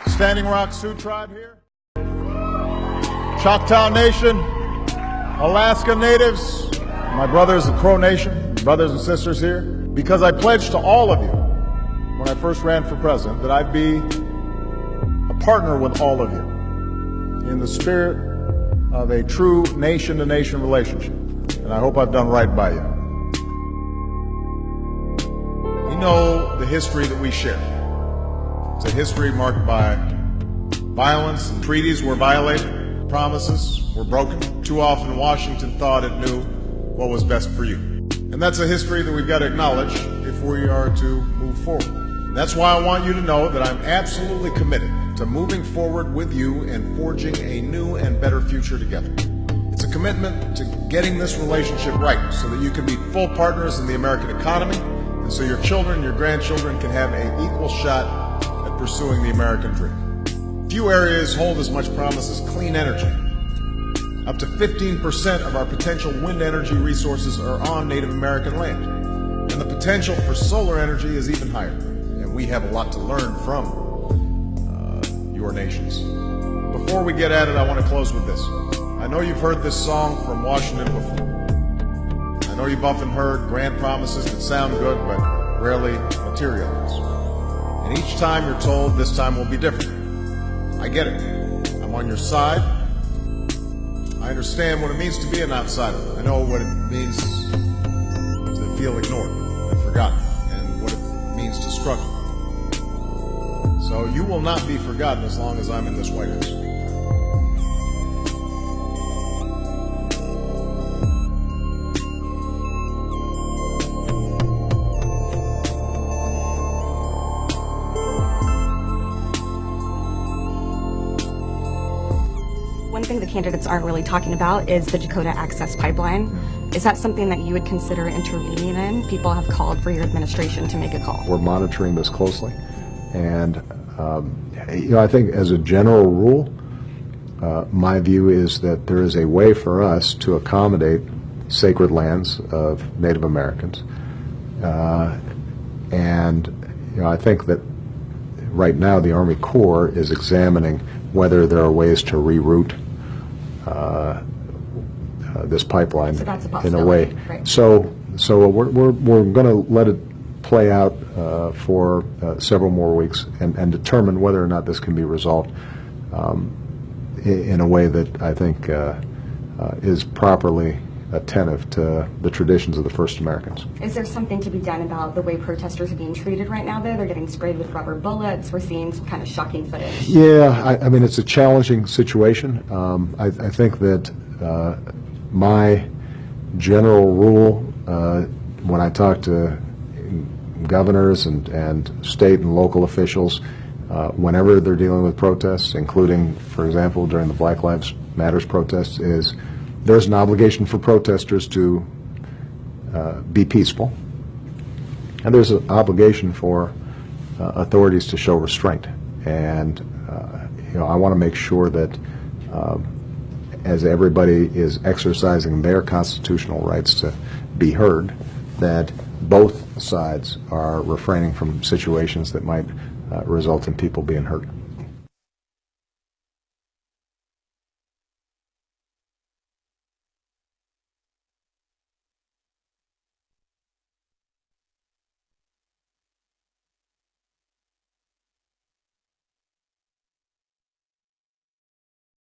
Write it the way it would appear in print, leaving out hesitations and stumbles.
Standing Rock Sioux Tribe here. Choctaw Nation, Alaska Natives, my brothers of Crow Nation, brothers and sisters here, because I pledged to all of you when I first ran for president that I'd be a partner with all of you in the spirit of a true nation-to-nation relationship, and I hope I've done right by you. We know the history that we share. It's a history marked by violence, and treaties were violated, promises were broken. Too often Washington thought it knew what was best for you. And that's a history that we've got to acknowledge if we are to move forward. And that's why I want you to know that I'm absolutely committed to moving forward with you and forging a new and better future together. It's a commitment to getting this relationship right so that you can be full partners in the American economy, and so your children, your grandchildren can have an equal shot at pursuing the American dream. Few areas hold as much promise as clean energy. Up to 15% of our potential wind energy resources are on Native American land. And the potential for solar energy is even higher. And we have a lot to learn from your nations. Before we get at it, I want to close with this. I know you've heard this song from Washington before. I know you've often heard grand promises that sound good but rarely materialize. And each time you're told this time will be different. I get it. I'm on your side. I understand what it means to be an outsider. I know what it means to feel ignored and forgotten, and what it means to struggle. So you will not be forgotten as long as I'm in this White House. One thing the candidates aren't really talking about is the Dakota Access pipeline. Is that something that you would consider intervening in? People have called for your administration to make a call. We're monitoring this closely, and I think as a general rule, my view is that there is a way for us to accommodate sacred lands of Native Americans, and I think that right now the Army Corps is examining whether there are ways to reroute this pipeline in a way. Right. So we're going to let it play out for several more weeks and determine whether or not this can be resolved in a way that I think is properly attentive to the traditions of the first Americans. Is there something to be done about the way protesters are being treated right now, though? They're getting sprayed with rubber bullets. We're seeing some kind of shocking footage. Yeah, I mean, it's a challenging situation. I think that my general rule when I talk to governors and state and local officials, whenever they're dealing with protests, including, for example, during the Black Lives Matters protests, is there's an obligation for protesters to be peaceful, and there's an obligation for authorities to show restraint. And I want to make sure that as everybody is exercising their constitutional rights to be heard, that both sides are refraining from situations that might result in people being hurt.